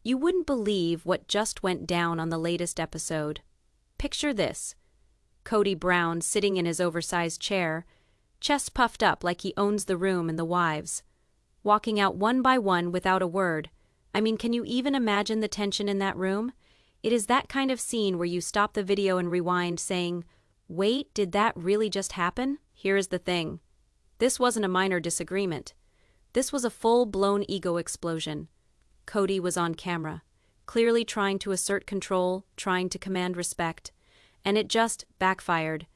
You wouldn't believe what just went down on the latest episode. Picture this. Kody Brown sitting in his oversized chair, chest puffed up like he owns the room and the wives, walking out one by one without a word. I mean, can you even imagine the tension in that room? It is that kind of scene where you stop the video and rewind saying, wait, did that really just happen? Here is the thing. This wasn't a minor disagreement. This was a full-blown ego explosion. Kody was on camera, clearly trying to assert control, trying to command respect, and it just backfired.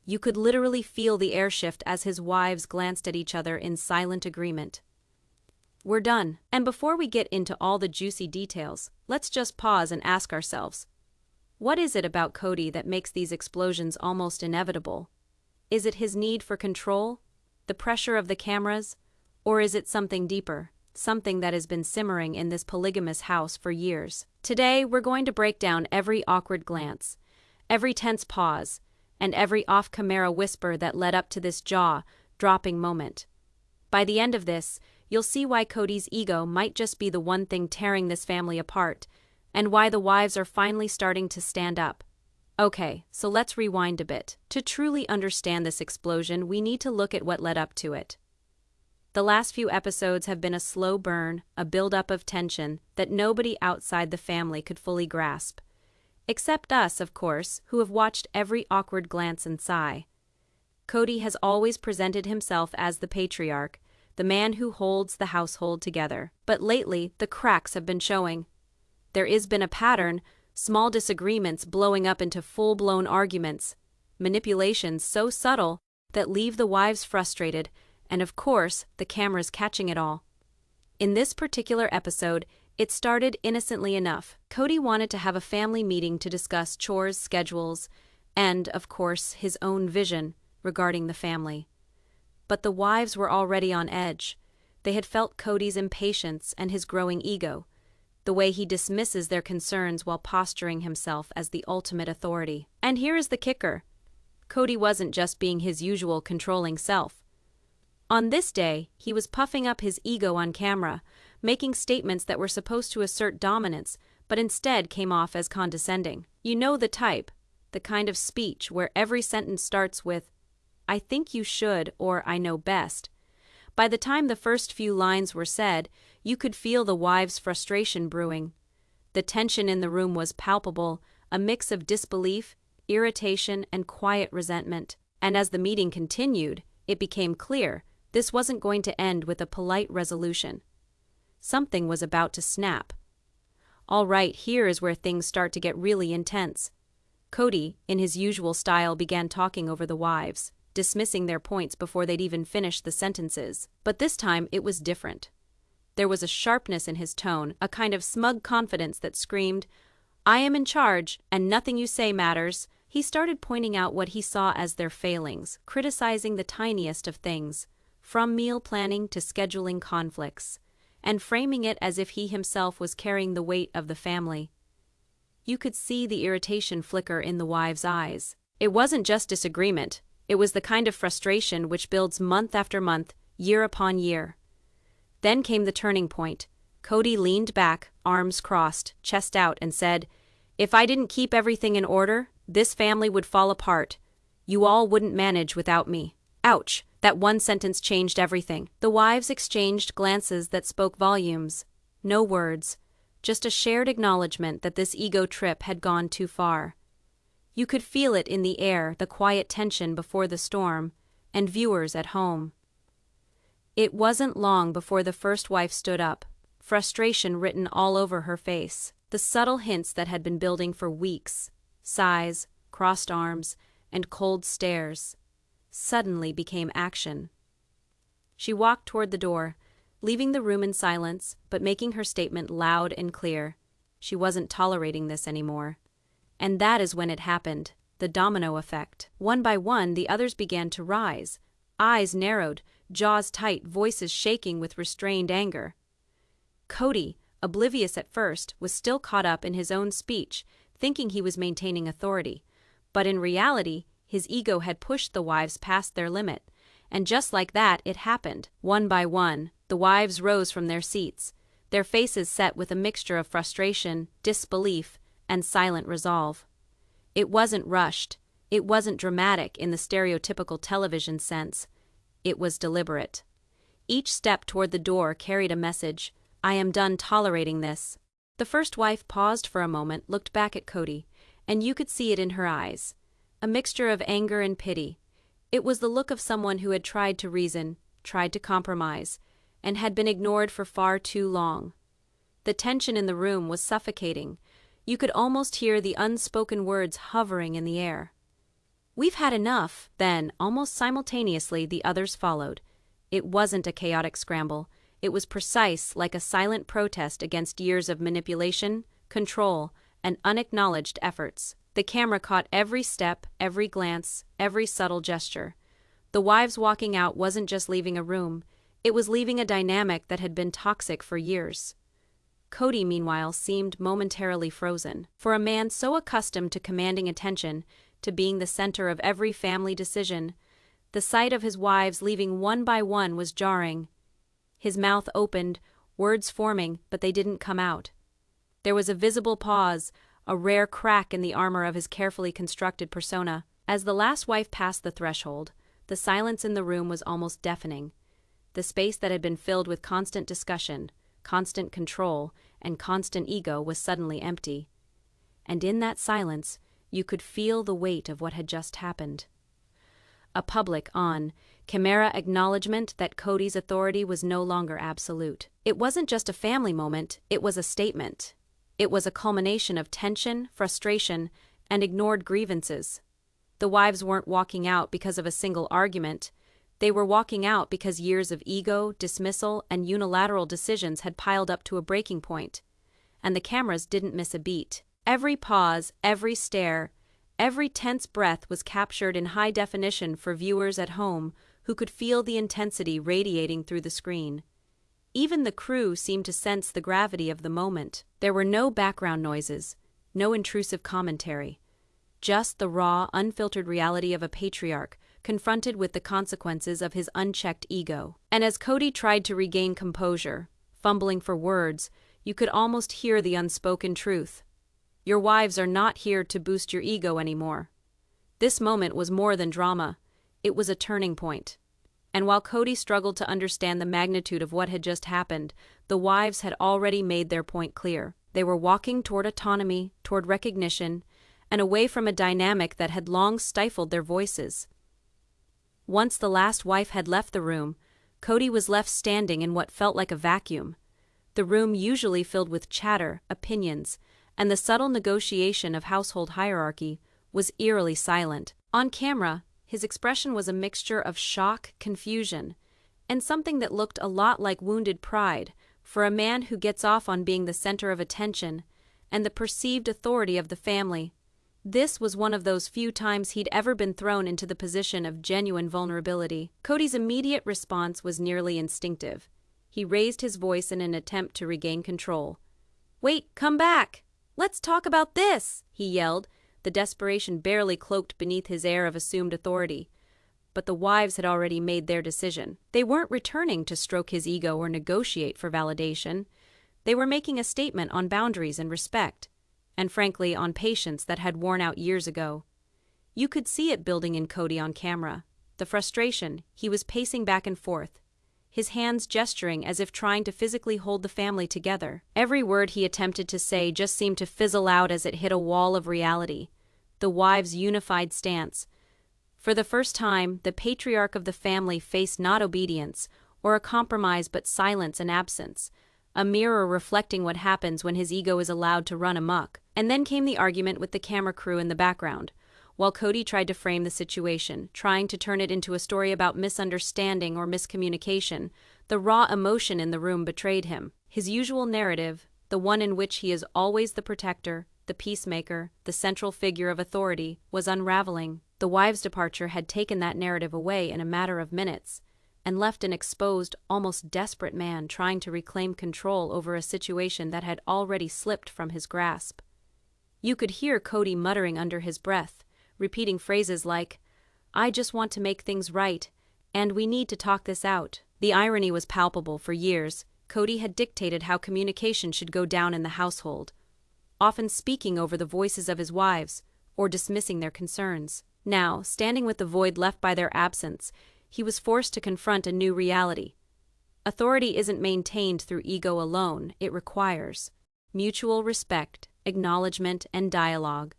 You could literally feel the air shift as his wives glanced at each other in silent agreement. We're done. And before we get into all the juicy details, let's just pause and ask ourselves, what is it about Kody that makes these explosions almost inevitable? Is it his need for control? The pressure of the cameras? Or is it something deeper? Something that has been simmering in this polygamous house for years? Today, we're going to break down every awkward glance, every tense pause, and every off-camera whisper that led up to this jaw-dropping moment. By the end of this, you'll see why Kody's ego might just be the one thing tearing this family apart, and why the wives are finally starting to stand up. Okay, so let's rewind a bit. To truly understand this explosion, we need to look at what led up to it. The last few episodes have been a slow burn, a buildup of tension that nobody outside the family could fully grasp. Except us, of course, who have watched every awkward glance and sigh. Kody has always presented himself as the patriarch, the man who holds the household together. But lately, the cracks have been showing. There has been a pattern, small disagreements blowing up into full-blown arguments, manipulations so subtle that leave the wives frustrated, and of course, the cameras catching it all. In this particular episode, it started innocently enough. Kody wanted to have a family meeting to discuss chores, schedules, and, of course, his own vision regarding the family. But the wives were already on edge. They had felt Kody's impatience and his growing ego, the way he dismisses their concerns while posturing himself as the ultimate authority. And here is the kicker. Kody wasn't just being his usual controlling self. On this day, he was puffing up his ego on camera, making statements that were supposed to assert dominance, but instead came off as condescending. You know the type, the kind of speech where every sentence starts with, "I think you should," or "I know best." By the time the first few lines were said, you could feel the wives' frustration brewing. The tension in the room was palpable, a mix of disbelief, irritation, and quiet resentment. And as the meeting continued, it became clear this wasn't going to end with a polite resolution. Something was about to snap. All right, here is where things start to get really intense. Kody, in his usual style, began talking over the wives, dismissing their points before they'd even finished the sentences. But this time, it was different. There was a sharpness in his tone, a kind of smug confidence that screamed, "I am in charge, and nothing you say matters." He started pointing out what he saw as their failings, criticizing the tiniest of things, from meal planning to scheduling conflicts, and framing it as if he himself was carrying the weight of the family. You could see the irritation flicker in the wives' eyes. It wasn't just disagreement, it was the kind of frustration which builds month after month, year upon year. Then came the turning point. Kody leaned back, arms crossed, chest out, and said, "If I didn't keep everything in order, this family would fall apart. You all wouldn't manage without me." Ouch! That one sentence changed everything. The wives exchanged glances that spoke volumes. No words, just a shared acknowledgement that this ego trip had gone too far. You could feel it in the air, the quiet tension before the storm, and viewers at home. It wasn't long before the first wife stood up, frustration written all over her face. The subtle hints that had been building for weeks, sighs, crossed arms, and cold stares, suddenly became action. She walked toward the door, leaving the room in silence, but making her statement loud and clear. She wasn't tolerating this anymore. And that is when it happened, the domino effect. One by one, the others began to rise, eyes narrowed, jaws tight, voices shaking with restrained anger. Kody, oblivious at first, was still caught up in his own speech, thinking he was maintaining authority. But in reality, his ego had pushed the wives past their limit, and just like that, it happened. One by one, the wives rose from their seats, their faces set with a mixture of frustration, disbelief, and silent resolve. It wasn't rushed. It wasn't dramatic in the stereotypical television sense. It was deliberate. Each step toward the door carried a message. I am done tolerating this. The first wife paused for a moment, looked back at Kody, and you could see it in her eyes. A mixture of anger and pity. It was the look of someone who had tried to reason, tried to compromise, and had been ignored for far too long. The tension in the room was suffocating. You could almost hear the unspoken words hovering in the air. We've had enough. Then, almost simultaneously, the others followed. It wasn't a chaotic scramble. It was precise, like a silent protest against years of manipulation, control, and unacknowledged efforts. The camera caught every step, every glance, every subtle gesture. The wives walking out wasn't just leaving a room. It was leaving a dynamic that had been toxic for years. Kody, meanwhile, seemed momentarily frozen. For a man so accustomed to commanding attention, to being the center of every family decision, the sight of his wives leaving one by one was jarring. His mouth opened, words forming, but they didn't come out. There was a visible pause, a rare crack in the armor of his carefully constructed persona. As the last wife passed the threshold, the silence in the room was almost deafening. The space that had been filled with constant discussion, constant control, and constant ego was suddenly empty. And in that silence, you could feel the weight of what had just happened. A public, on-camera acknowledgement that Kody's authority was no longer absolute. It wasn't just a family moment, it was a statement. It was a culmination of tension, frustration, and ignored grievances. The wives weren't walking out because of a single argument. They were walking out because years of ego, dismissal, and unilateral decisions had piled up to a breaking point. And the cameras didn't miss a beat. Every pause, every stare, every tense breath was captured in high definition for viewers at home who could feel the intensity radiating through the screen. Even the crew seemed to sense the gravity of the moment. There were no background noises, no intrusive commentary. Just the raw, unfiltered reality of a patriarch confronted with the consequences of his unchecked ego. And as Kody tried to regain composure, fumbling for words, you could almost hear the unspoken truth. Your wives are not here to boost your ego anymore. This moment was more than drama. It was a turning point. And while Kody struggled to understand the magnitude of what had just happened, the wives had already made their point clear. They were walking toward autonomy, toward recognition, and away from a dynamic that had long stifled their voices. Once the last wife had left the room, Kody was left standing in what felt like a vacuum. The room, usually filled with chatter, opinions, and the subtle negotiation of household hierarchy, was eerily silent. On camera, his expression was a mixture of shock, confusion, and something that looked a lot like wounded pride for a man who gets off on being the center of attention and the perceived authority of the family. This was one of those few times he'd ever been thrown into the position of genuine vulnerability. Kody's immediate response was nearly instinctive. He raised his voice in an attempt to regain control. "Wait, come back! Let's talk about this!" he yelled, the desperation barely cloaked beneath his air of assumed authority. But the wives had already made their decision. They weren't returning to stroke his ego or negotiate for validation. They were making a statement on boundaries and respect, and frankly on patience that had worn out years ago. You could see it building in Kody on camera. The frustration, he was pacing back and forth, his hands gesturing as if trying to physically hold the family together. Every word he attempted to say just seemed to fizzle out as it hit a wall of reality. The wives' unified stance. For the first time, the patriarch of the family faced not obedience or a compromise but silence and absence, a mirror reflecting what happens when his ego is allowed to run amok. And then came the argument with the camera crew in the background, while Kody tried to frame the situation, trying to turn it into a story about misunderstanding or miscommunication. The raw emotion in the room betrayed him. His usual narrative, the one in which he is always the protector, the peacemaker, the central figure of authority, was unraveling. The wives' departure had taken that narrative away in a matter of minutes, and left an exposed, almost desperate man trying to reclaim control over a situation that had already slipped from his grasp. You could hear Kody muttering under his breath, repeating phrases like, "I just want to make things right, and we need to talk this out." The irony was palpable. For years, Kody had dictated how communication should go down in the household, often speaking over the voices of his wives or dismissing their concerns. Now, standing with the void left by their absence, he was forced to confront a new reality. Authority isn't maintained through ego alone, it requires mutual respect, acknowledgement, and dialogue.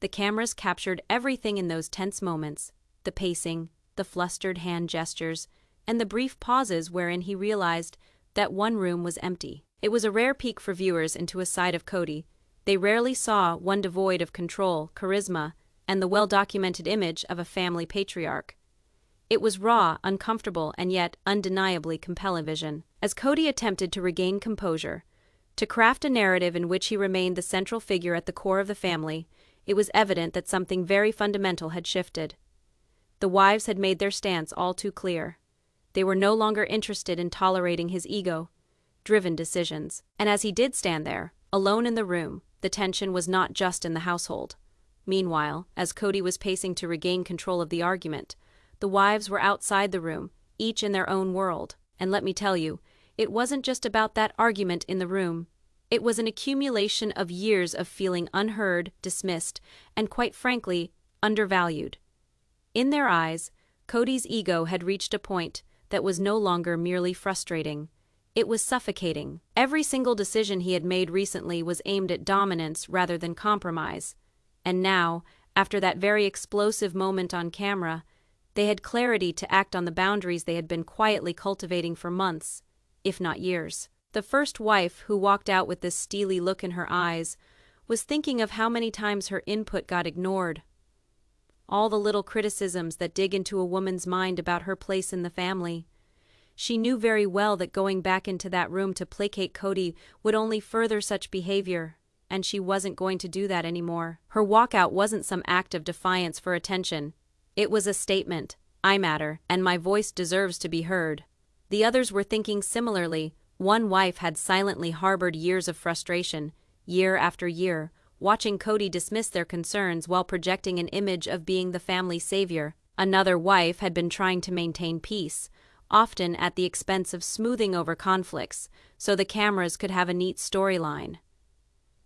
The cameras captured everything in those tense moments: the pacing, the flustered hand gestures, and the brief pauses wherein he realized that one room was empty. It was a rare peek for viewers into a side of Kody. They rarely saw one devoid of control, charisma, and the well-documented image of a family patriarch. It was raw, uncomfortable, and yet undeniably compelling vision. As Kody attempted to regain composure, to craft a narrative in which he remained the central figure at the core of the family, it was evident that something very fundamental had shifted. The wives had made their stance all too clear. They were no longer interested in tolerating his ego-driven decisions. And as he did stand there, alone in the room, the tension was not just in the household. Meanwhile, as Kody was pacing to regain control of the argument, the wives were outside the room, each in their own world. And let me tell you, it wasn't just about that argument in the room. It was an accumulation of years of feeling unheard, dismissed, and quite frankly, undervalued. In their eyes, Kody's ego had reached a point that was no longer merely frustrating. It was suffocating. Every single decision he had made recently was aimed at dominance rather than compromise. And now, after that very explosive moment on camera, they had clarity to act on the boundaries they had been quietly cultivating for months, if not years. The first wife, who walked out with this steely look in her eyes, was thinking of how many times her input got ignored. All the little criticisms that dig into a woman's mind about her place in the family. She knew very well that going back into that room to placate Kody would only further such behavior, and she wasn't going to do that anymore. Her walkout wasn't some act of defiance for attention. It was a statement: I matter, and my voice deserves to be heard. The others were thinking similarly. One wife had silently harbored years of frustration, year after year, watching Kody dismiss their concerns while projecting an image of being the family savior. Another wife had been trying to maintain peace, often at the expense of smoothing over conflicts, so the cameras could have a neat storyline.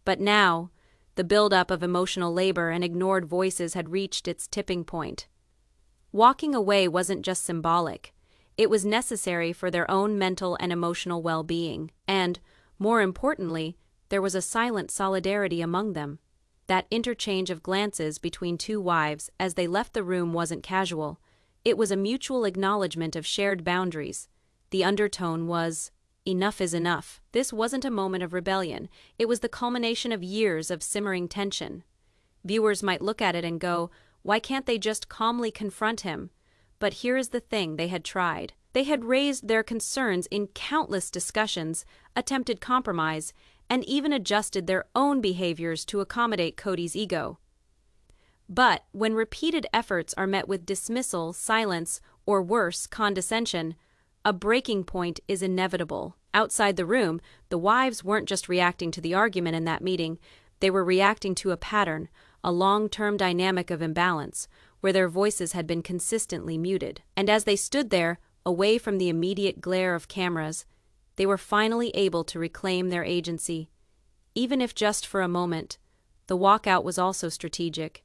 But now, the buildup of emotional labor and ignored voices had reached its tipping point. Walking away wasn't just symbolic. It was necessary for their own mental and emotional well-being, and, more importantly, there was a silent solidarity among them. That interchange of glances between two wives as they left the room wasn't casual. It was a mutual acknowledgement of shared boundaries. The undertone was, enough is enough. This wasn't a moment of rebellion. It was the culmination of years of simmering tension. Viewers might look at it and go, why can't they just calmly confront him? But here is the thing: they had tried. They had raised their concerns in countless discussions, attempted compromise, and even adjusted their own behaviors to accommodate Kody's ego. But when repeated efforts are met with dismissal, silence, or worse, condescension, a breaking point is inevitable. Outside the room, the wives weren't just reacting to the argument in that meeting, they were reacting to a pattern, a long-term dynamic of imbalance, where their voices had been consistently muted. And as they stood there, away from the immediate glare of cameras, they were finally able to reclaim their agency. Even if just for a moment, the walkout was also strategic.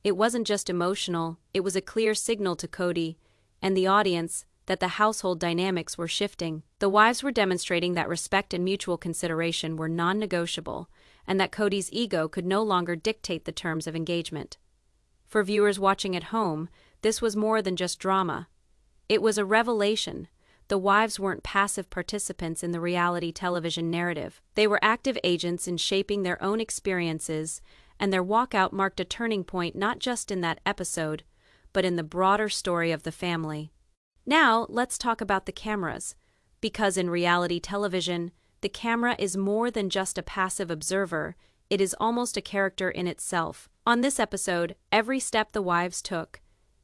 It wasn't just emotional, it was a clear signal to Kody and the audience that the household dynamics were shifting. The wives were demonstrating that respect and mutual consideration were non-negotiable, and that Kody's ego could no longer dictate the terms of engagement. For viewers watching at home, this was more than just drama. It was a revelation. The wives weren't passive participants in the reality television narrative. They were active agents in shaping their own experiences, and their walkout marked a turning point not just in that episode, but in the broader story of the family. Now, let's talk about the cameras. Because in reality television, the camera is more than just a passive observer, it is almost a character in itself. On this episode, every step the wives took,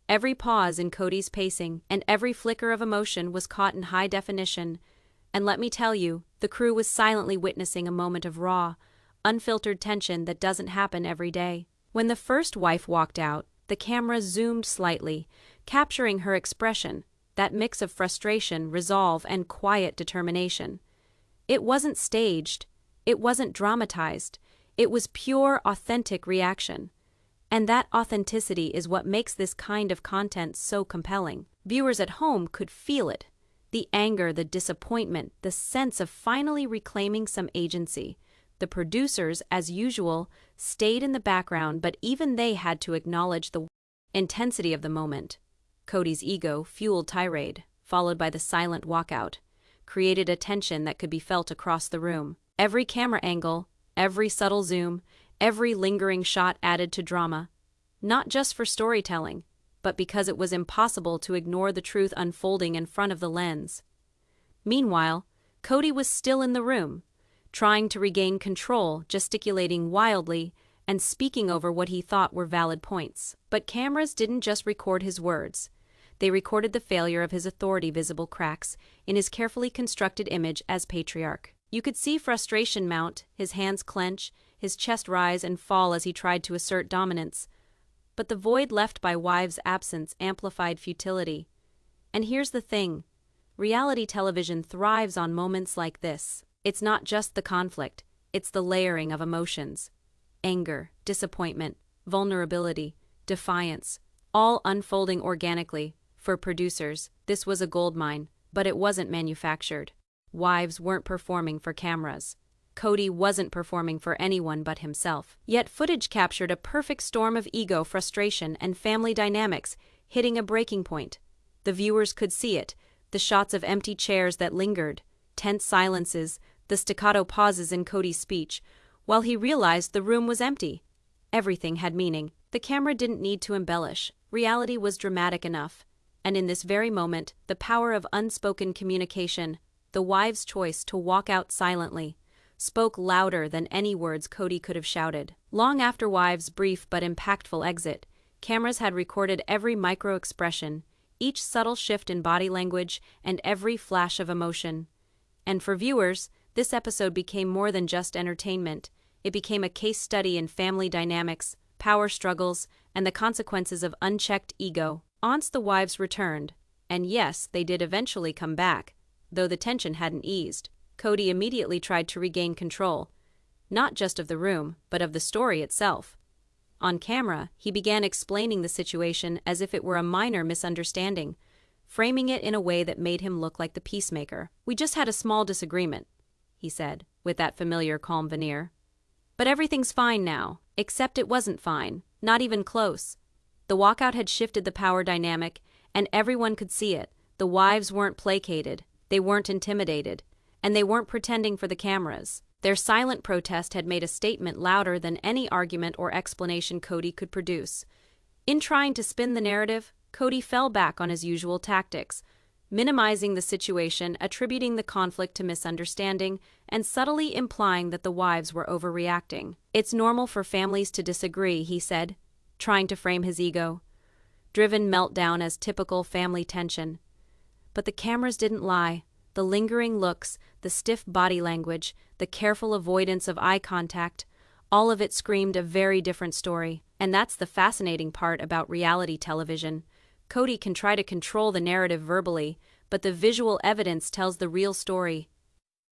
every pause in Kody's pacing, and every flicker of emotion was caught in high definition. And let me tell you, the crew was silently witnessing a moment of raw, unfiltered tension that doesn't happen every day. When the first wife walked out, the camera zoomed slightly, capturing her expression, that mix of frustration, resolve, and quiet determination. It wasn't staged. It wasn't dramatized. It was pure, authentic reaction. And that authenticity is what makes this kind of content so compelling. Viewers at home could feel it. The anger, the disappointment, the sense of finally reclaiming some agency. The producers, as usual, stayed in the background, but even they had to acknowledge the intensity of the moment. Kody's ego-fueled tirade, followed by the silent walkout, created a tension that could be felt across the room. Every camera angle, every subtle zoom, every lingering shot added to drama, not just for storytelling, but because it was impossible to ignore the truth unfolding in front of the lens. Meanwhile, Kody was still in the room, trying to regain control, gesticulating wildly, and speaking over what he thought were valid points. But cameras didn't just record his words. They recorded the failure of his authority, visible cracks in his carefully constructed image as patriarch. You could see frustration mount, his hands clench, his chest rise and fall as he tried to assert dominance. But the void left by Wives' absence amplified futility. And here's the thing. Reality television thrives on moments like this. It's not just the conflict, it's the layering of emotions. Anger, disappointment, vulnerability, defiance, all unfolding organically. For producers, this was a goldmine, but it wasn't manufactured. Wives weren't performing for cameras. Kody wasn't performing for anyone but himself. Yet footage captured a perfect storm of ego, frustration, and family dynamics, hitting a breaking point. The viewers could see it, the shots of empty chairs that lingered, tense silences, the staccato pauses in Kody's speech, while he realized the room was empty. Everything had meaning. The camera didn't need to embellish. Reality was dramatic enough. And in this very moment, the power of unspoken communication, the wives' choice to walk out silently, spoke louder than any words Kody could have shouted. Long after Wives' brief but impactful exit, cameras had recorded every micro-expression, each subtle shift in body language, and every flash of emotion. And for viewers, this episode became more than just entertainment. It became a case study in family dynamics, power struggles, and the consequences of unchecked ego. Once the wives returned, and yes, they did eventually come back, though the tension hadn't eased. Kody immediately tried to regain control, not just of the room, but of the story itself. On camera, he began explaining the situation as if it were a minor misunderstanding, framing it in a way that made him look like the peacemaker. "We just had a small disagreement," he said, with that familiar calm veneer. "But everything's fine now, except it wasn't fine, not even close." The walkout had shifted the power dynamic, and everyone could see it. The wives weren't placated, they weren't intimidated, and they weren't pretending for the cameras. Their silent protest had made a statement louder than any argument or explanation Kody could produce. In trying to spin the narrative, Kody fell back on his usual tactics, minimizing the situation, attributing the conflict to misunderstanding, and subtly implying that the wives were overreacting. "It's normal for families to disagree," he said, trying to frame his ego-driven meltdown as typical family tension. But the cameras didn't lie. The lingering looks, the stiff body language, the careful avoidance of eye contact, all of it screamed a very different story. And that's the fascinating part about reality television. Kody can try to control the narrative verbally, but the visual evidence tells the real story.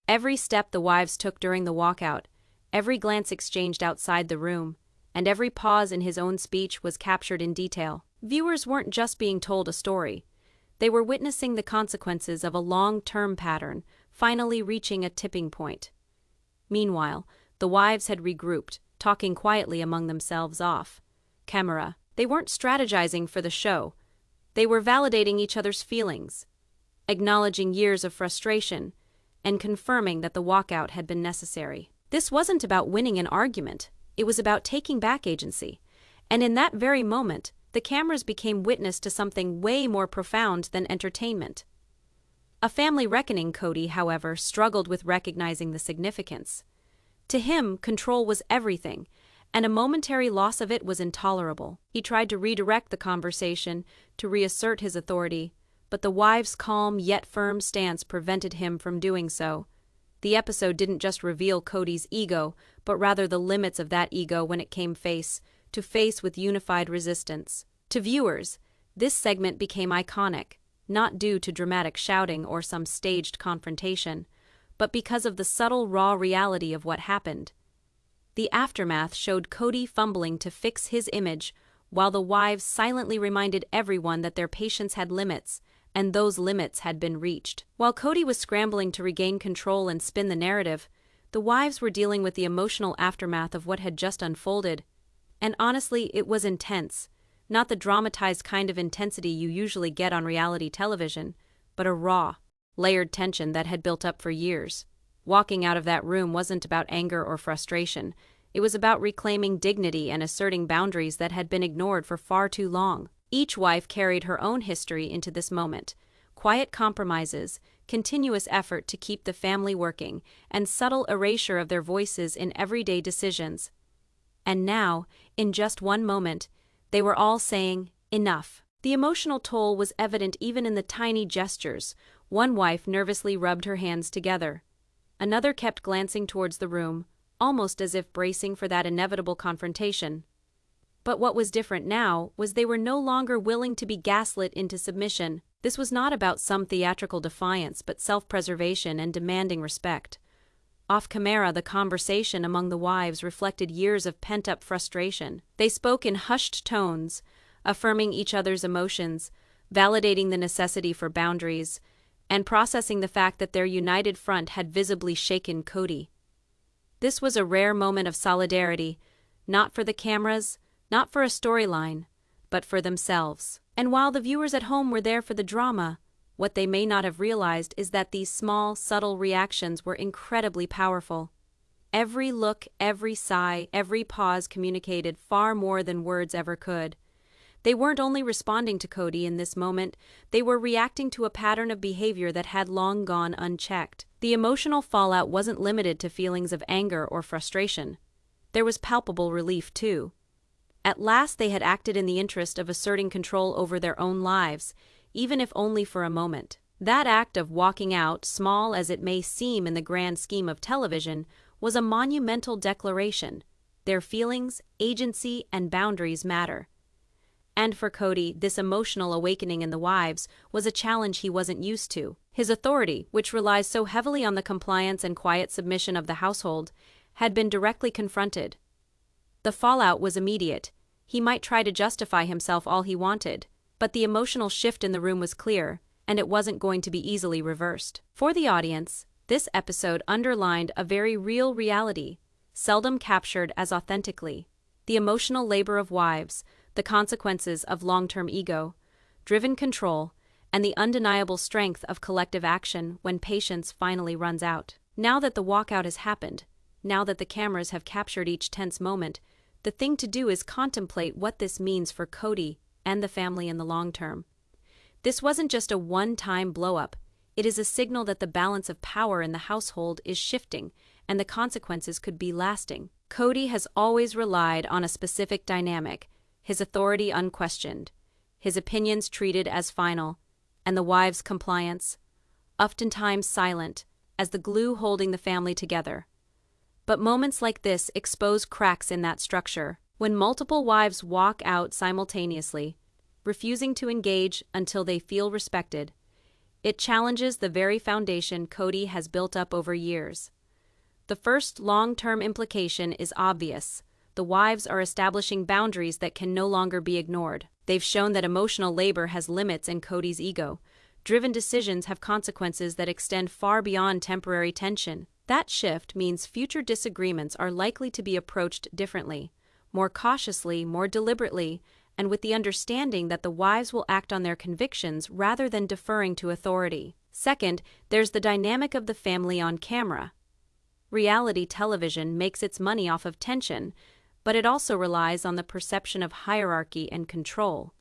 Every step the wives took during the walkout, every glance exchanged outside the room, and every pause in his own speech was captured in detail. Viewers weren't just being told a story. They were witnessing the consequences of a long-term pattern, finally reaching a tipping point. Meanwhile, the wives had regrouped, talking quietly among themselves off camera. They weren't strategizing for the show. They were validating each other's feelings, acknowledging years of frustration, and confirming that the walkout had been necessary. This wasn't about winning an argument. It was about taking back agency. And in that very moment, the cameras became witness to something way more profound than entertainment. A family reckoning. Kody, however, struggled with recognizing the significance. To him, control was everything, and a momentary loss of it was intolerable. He tried to redirect the conversation, to reassert his authority, but the wives' calm yet firm stance prevented him from doing so. The episode didn't just reveal Kody's ego, but rather the limits of that ego when it came face to face with unified resistance. To viewers, this segment became iconic, not due to dramatic shouting or some staged confrontation, but because of the subtle, raw reality of what happened. The aftermath showed Kody fumbling to fix his image, while the wives silently reminded everyone that their patience had limits, and those limits had been reached. While Kody was scrambling to regain control and spin the narrative, the wives were dealing with the emotional aftermath of what had just unfolded. And honestly, it was intense. Not the dramatized kind of intensity you usually get on reality television, but a raw, layered tension that had built up for years. Walking out of that room wasn't about anger or frustration. It was about reclaiming dignity and asserting boundaries that had been ignored for far too long. Each wife carried her own history into this moment. Quiet compromises, continuous effort to keep the family working, and subtle erasure of their voices in everyday decisions. And now, in just one moment, they were all saying, "Enough." The emotional toll was evident even in the tiny gestures. One wife nervously rubbed her hands together. Another kept glancing towards the room, almost as if bracing for that inevitable confrontation. But what was different now was they were no longer willing to be gaslit into submission. This was not about some theatrical defiance, but self-preservation and demanding respect. Off camera, the conversation among the wives reflected years of pent-up frustration. They spoke in hushed tones, affirming each other's emotions, validating the necessity for boundaries, and processing the fact that their united front had visibly shaken Kody. This was a rare moment of solidarity, not for the cameras, not for a storyline, but for themselves. And while the viewers at home were there for the drama, what they may not have realized is that these small, subtle reactions were incredibly powerful. Every look, every sigh, every pause communicated far more than words ever could. They weren't only responding to Kody in this moment, they were reacting to a pattern of behavior that had long gone unchecked. The emotional fallout wasn't limited to feelings of anger or frustration. There was palpable relief, too. At last they had acted in the interest of asserting control over their own lives, even if only for a moment. That act of walking out, small as it may seem in the grand scheme of television, was a monumental declaration. Their feelings, agency, and boundaries matter. And for Kody, this emotional awakening in the wives was a challenge he wasn't used to. His authority, which relies so heavily on the compliance and quiet submission of the household, had been directly confronted. The fallout was immediate. He might try to justify himself all he wanted, but the emotional shift in the room was clear, and it wasn't going to be easily reversed. For the audience, this episode underlined a very real reality, seldom captured as authentically: the emotional labor of wives, the consequences of long-term ego-driven control, and the undeniable strength of collective action when patience finally runs out. Now that the walkout has happened, now that the cameras have captured each tense moment, the thing to do is contemplate what this means for Kody and the family in the long term. This wasn't just a one-time blow-up. It is a signal that the balance of power in the household is shifting, and the consequences could be lasting. Kody has always relied on a specific dynamic: his authority unquestioned, his opinions treated as final, and the wives' compliance, oftentimes silent, as the glue holding the family together. But moments like this expose cracks in that structure. When multiple wives walk out simultaneously, refusing to engage until they feel respected, it challenges the very foundation Kody has built up over years. The first long-term implication is obvious. The wives are establishing boundaries that can no longer be ignored. They've shown that emotional labor has limits in Kody's ego-driven decisions have consequences that extend far beyond temporary tension. That shift means future disagreements are likely to be approached differently, more cautiously, more deliberately, and with the understanding that the wives will act on their convictions rather than deferring to authority. Second, there's the dynamic of the family on camera. Reality television makes its money off of tension, but it also relies on the perception of hierarchy and control.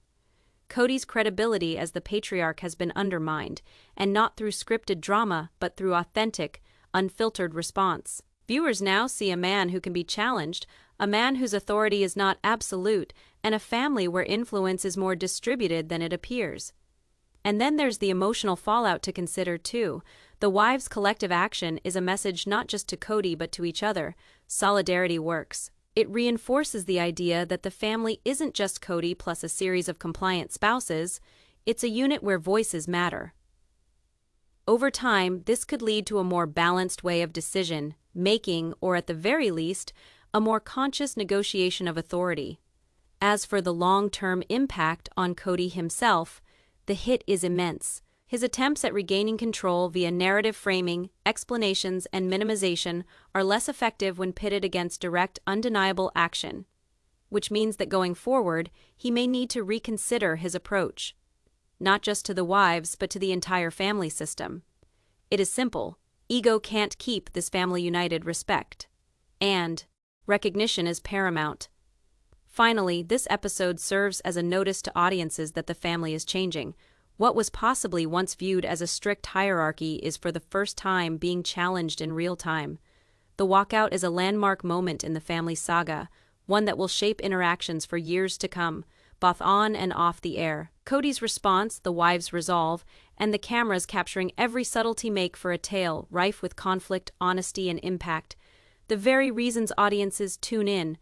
Kody's credibility as the patriarch has been undermined, and not through scripted drama, but through authentic, unfiltered response. Viewers now see a man who can be challenged, a man whose authority is not absolute, and a family where influence is more distributed than it appears. And then there's the emotional fallout to consider too. The wives' collective action is a message not just to Kody but to each other. Solidarity works. It reinforces the idea that the family isn't just Kody plus a series of compliant spouses, it's a unit where voices matter. Over time, this could lead to a more balanced way of decision-making, or at the very least, a more conscious negotiation of authority. As for the long-term impact on Kody himself, the hit is immense. His attempts at regaining control via narrative framing, explanations, and minimization are less effective when pitted against direct, undeniable action, which means that going forward, he may need to reconsider his approach, not just to the wives, but to the entire family system. It is simple. Ego can't keep this family united. Respect and recognition is paramount. Finally, this episode serves as a notice to audiences that the family is changing. What was possibly once viewed as a strict hierarchy is for the first time being challenged in real time. The walkout is a landmark moment in the family saga, one that will shape interactions for years to come, both on and off the air. Kody's response, the wives' resolve, and the cameras capturing every subtlety make for a tale rife with conflict, honesty, and impact. The very reasons audiences tune in.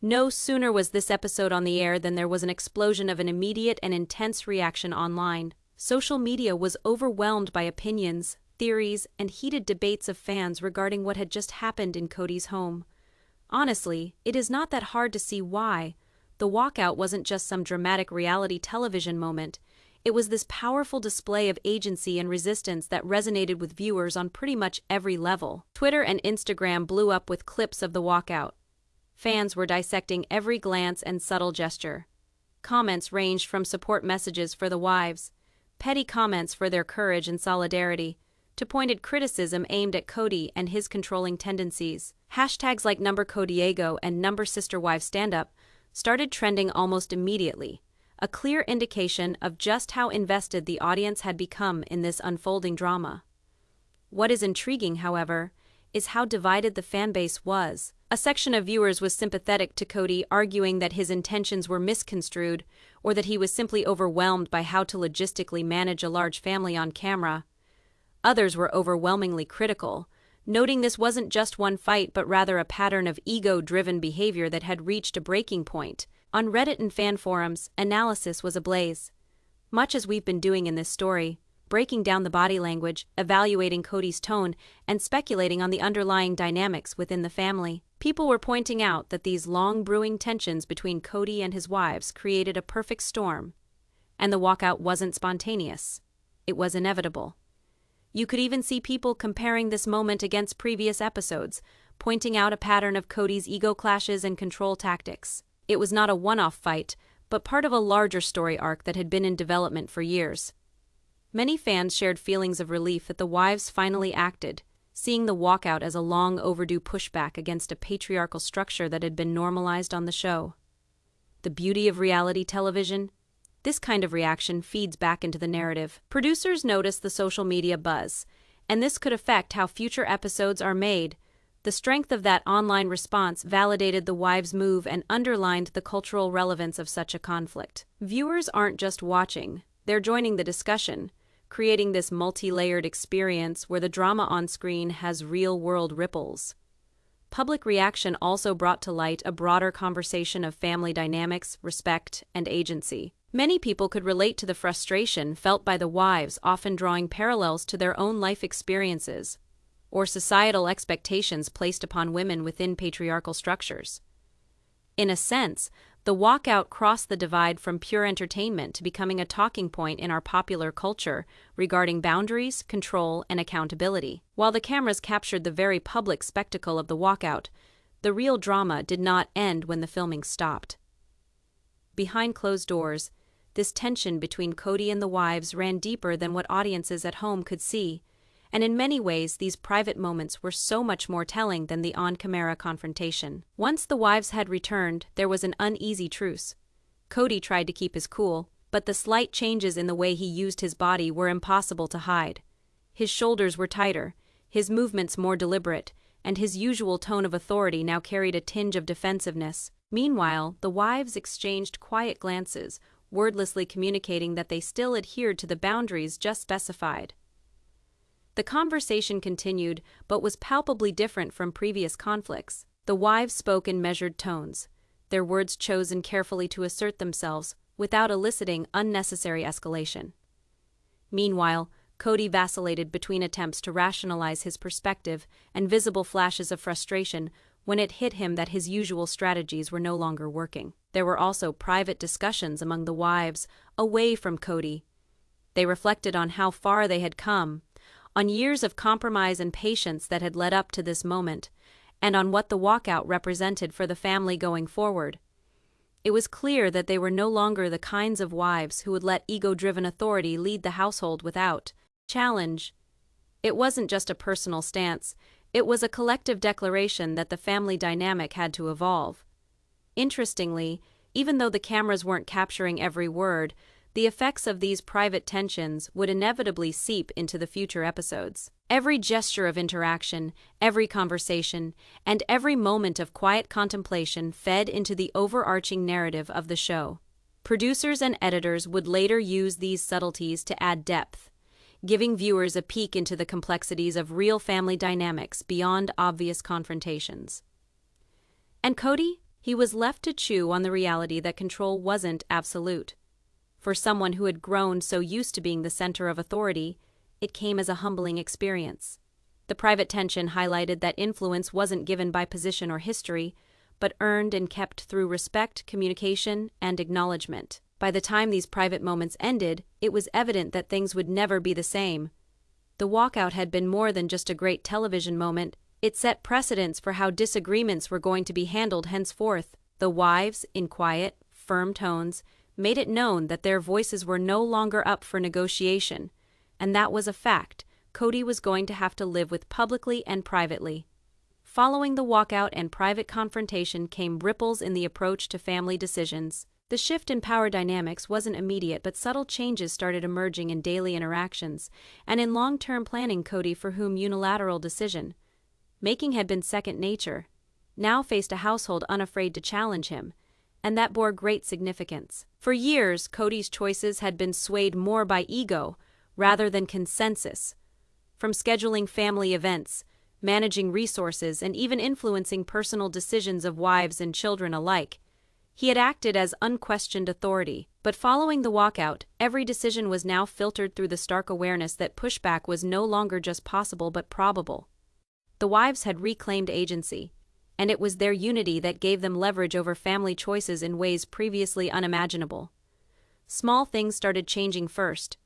No sooner was this episode on the air than there was an explosion of an immediate and intense reaction online. Social media was overwhelmed by opinions, theories, and heated debates of fans regarding what had just happened in Kody's home. Honestly, it is not that hard to see why. The walkout wasn't just some dramatic reality television moment. It was this powerful display of agency and resistance that resonated with viewers on pretty much every level. Twitter and Instagram blew up with clips of the walkout. Fans were dissecting every glance and subtle gesture. Comments ranged from support messages for the wives, petty comments for their courage and solidarity, to pointed criticism aimed at Kody and his controlling tendencies. Hashtags like #Kodiego and #SisterWiveStandUp started trending almost immediately, a clear indication of just how invested the audience had become in this unfolding drama. What is intriguing, however, is how divided the fanbase was. A section of viewers was sympathetic to Kody, arguing that his intentions were misconstrued or that he was simply overwhelmed by how to logistically manage a large family on camera. Others were overwhelmingly critical, noting this wasn't just one fight but rather a pattern of ego-driven behavior that had reached a breaking point. On Reddit and fan forums, analysis was ablaze. Much as we've been doing in this story, breaking down the body language, evaluating Kody's tone, and speculating on the underlying dynamics within the family. People were pointing out that these long-brewing tensions between Kody and his wives created a perfect storm. And the walkout wasn't spontaneous. It was inevitable. You could even see people comparing this moment against previous episodes, pointing out a pattern of Kody's ego clashes and control tactics. It was not a one-off fight, but part of a larger story arc that had been in development for years. Many fans shared feelings of relief that the wives finally acted, seeing the walkout as a long-overdue pushback against a patriarchal structure that had been normalized on the show. The beauty of reality television? This kind of reaction feeds back into the narrative. Producers noticed the social media buzz, and this could affect how future episodes are made. The strength of that online response validated the wives' move and underlined the cultural relevance of such a conflict. Viewers aren't just watching, they're joining the discussion, creating this multi-layered experience where the drama on screen has real-world ripples. Public reaction also brought to light a broader conversation of family dynamics, respect, and agency. Many people could relate to the frustration felt by the wives, often drawing parallels to their own life experiences or societal expectations placed upon women within patriarchal structures. In a sense, the walkout crossed the divide from pure entertainment to becoming a talking point in our popular culture regarding boundaries, control, and accountability. While the cameras captured the very public spectacle of the walkout, the real drama did not end when the filming stopped. Behind closed doors, this tension between Kody and the wives ran deeper than what audiences at home could see, and in many ways these private moments were so much more telling than the on-camera confrontation. Once the wives had returned, there was an uneasy truce. Kody tried to keep his cool, but the slight changes in the way he used his body were impossible to hide. His shoulders were tighter, his movements more deliberate, and his usual tone of authority now carried a tinge of defensiveness. Meanwhile, the wives exchanged quiet glances, wordlessly communicating that they still adhered to the boundaries just specified. The conversation continued, but was palpably different from previous conflicts. The wives spoke in measured tones, their words chosen carefully to assert themselves, without eliciting unnecessary escalation. Meanwhile, Kody vacillated between attempts to rationalize his perspective and visible flashes of frustration when it hit him that his usual strategies were no longer working. There were also private discussions among the wives, away from Kody. They reflected on how far they had come, on years of compromise and patience that had led up to this moment, and on what the walkout represented for the family going forward. It was clear that they were no longer the kinds of wives who would let ego-driven authority lead the household without challenge. It wasn't just a personal stance, it was a collective declaration that the family dynamic had to evolve. Interestingly, even though the cameras weren't capturing every word, the effects of these private tensions would inevitably seep into the future episodes. Every gesture of interaction, every conversation, and every moment of quiet contemplation fed into the overarching narrative of the show. Producers and editors would later use these subtleties to add depth, giving viewers a peek into the complexities of real family dynamics beyond obvious confrontations. And Kody? He was left to chew on the reality that control wasn't absolute. For someone who had grown so used to being the center of authority, it came as a humbling experience. The private tension highlighted that influence wasn't given by position or history, but earned and kept through respect, communication, and acknowledgement. By the time these private moments ended, it was evident that things would never be the same. The walkout had been more than just a great television moment. It set precedents for how disagreements were going to be handled henceforth. The wives, in quiet, firm tones, made it known that their voices were no longer up for negotiation, and that was a fact Kody was going to have to live with publicly and privately. Following the walkout and private confrontation came ripples in the approach to family decisions. The shift in power dynamics wasn't immediate, but subtle changes started emerging in daily interactions and in long-term planning. Kody, for whom unilateral decision-making had been second nature, now faced a household unafraid to challenge him, and that bore great significance. For years, Kody's choices had been swayed more by ego rather than consensus. From scheduling family events, managing resources, and even influencing personal decisions of wives and children alike, he had acted as unquestioned authority. But following the walkout, every decision was now filtered through the stark awareness that pushback was no longer just possible but probable. The wives had reclaimed agency, and it was their unity that gave them leverage over family choices in ways previously unimaginable. Small things started changing first.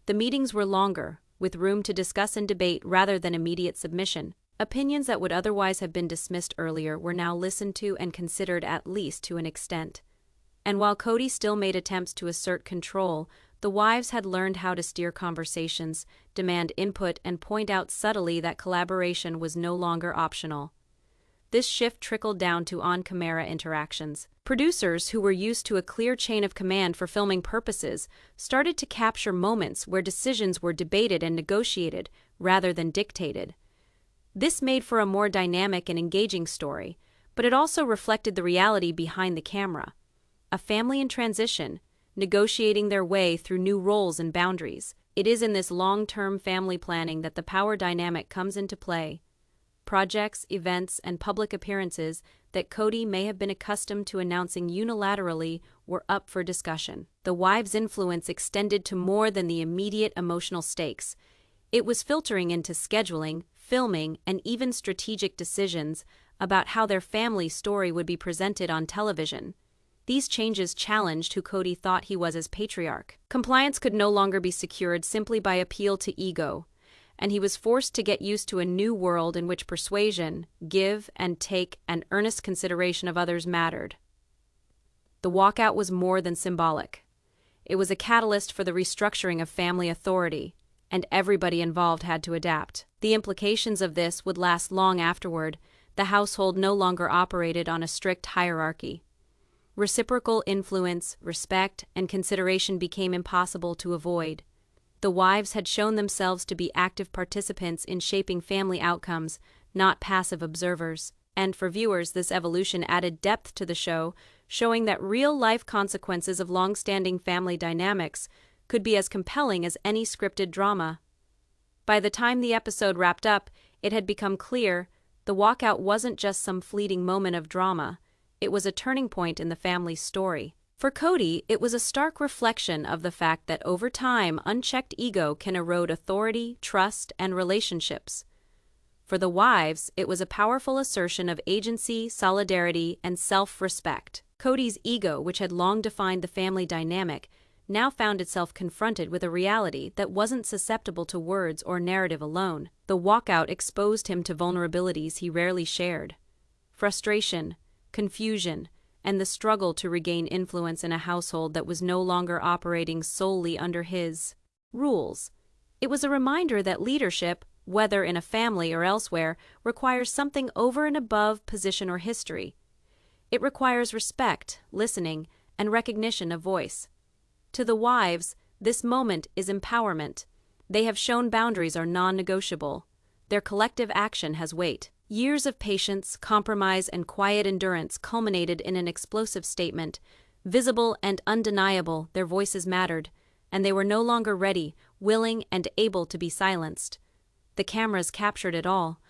The meetings were longer, with room to discuss and debate rather than immediate submission. Opinions that would otherwise have been dismissed earlier were now listened to and considered, at least to an extent. And while Kody still made attempts to assert control, the wives had learned how to steer conversations, demand input, and point out subtly that collaboration was no longer optional. This shift trickled down to on-camera interactions. Producers, who were used to a clear chain of command for filming purposes, started to capture moments where decisions were debated and negotiated rather than dictated. This made for a more dynamic and engaging story, but it also reflected the reality behind the camera. A family in transition, negotiating their way through new roles and boundaries. It is in this long-term family planning that the power dynamic comes into play. Projects, events, and public appearances that Kody may have been accustomed to announcing unilaterally were up for discussion. The wives' influence extended to more than the immediate emotional stakes. It was filtering into scheduling, filming, and even strategic decisions about how their family story would be presented on television. These changes challenged who Kody thought he was as patriarch. Compliance could no longer be secured simply by appeal to ego, and he was forced to get used to a new world in which persuasion, give and take, and earnest consideration of others mattered. The walkout was more than symbolic. It was a catalyst for the restructuring of family authority, and everybody involved had to adapt. The implications of this would last long afterward. The household no longer operated on a strict hierarchy. Reciprocal influence, respect, and consideration became impossible to avoid. The wives had shown themselves to be active participants in shaping family outcomes, not passive observers. And for viewers, this evolution added depth to the show, showing that real-life consequences of long-standing family dynamics could be as compelling as any scripted drama. By the time the episode wrapped up, it had become clear the walkout wasn't just some fleeting moment of drama. It was a turning point in the family's story. For Kody, it was a stark reflection of the fact that over time, unchecked ego can erode authority, trust, and relationships. For the wives, it was a powerful assertion of agency, solidarity, and self-respect. Kody's ego, which had long defined the family dynamic, now found itself confronted with a reality that wasn't susceptible to words or narrative alone. The walkout exposed him to vulnerabilities he rarely shared. Frustration, confusion, and the struggle to regain influence in a household that was no longer operating solely under his rules. It was a reminder that leadership, whether in a family or elsewhere, requires something over and above position or history. It requires respect, listening, and recognition of voice. To the wives, this moment is empowerment. They have shown boundaries are non-negotiable. Their collective action has weight. Years of patience, compromise, and quiet endurance culminated in an explosive statement. Visible and undeniable, their voices mattered, and they were no longer ready, willing, and able to be silenced. The cameras captured it all,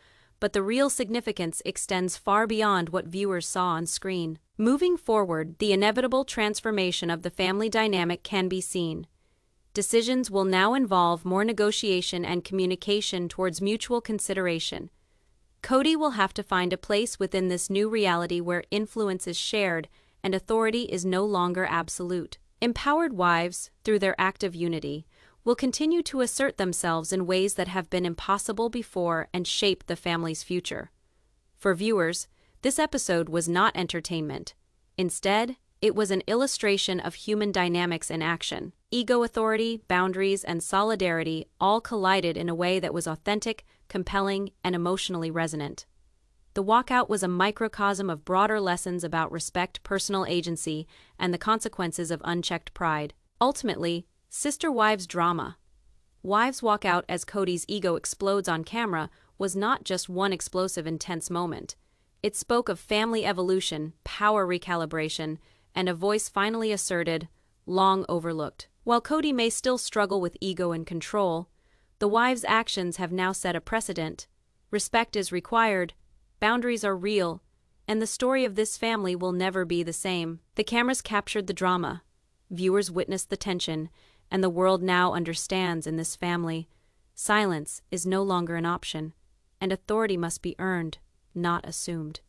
but the real significance extends far beyond what viewers saw on screen. Moving forward, the inevitable transformation of the family dynamic can be seen. Decisions will now involve more negotiation and communication towards mutual consideration. Kody will have to find a place within this new reality where influence is shared and authority is no longer absolute. Empowered wives, through their act of unity, will continue to assert themselves in ways that have been impossible before and shape the family's future. For viewers, this episode was not entertainment. Instead, it was an illustration of human dynamics in action. Ego, authority, boundaries, and solidarity all collided in a way that was authentic, compelling, and emotionally resonant. The walkout was a microcosm of broader lessons about respect, personal agency, and the consequences of unchecked pride. Ultimately, sister-wives drama. Wives walk out as Kody's ego explodes on camera was not just one explosive, intense moment. It spoke of family evolution, power recalibration, and a voice finally asserted, long overlooked. While Kody may still struggle with ego and control, the wives' actions have now set a precedent. Respect is required, boundaries are real, and the story of this family will never be the same. The cameras captured the drama. Viewers witnessed the tension, and the world now understands in this family, silence is no longer an option, and authority must be earned, not assumed.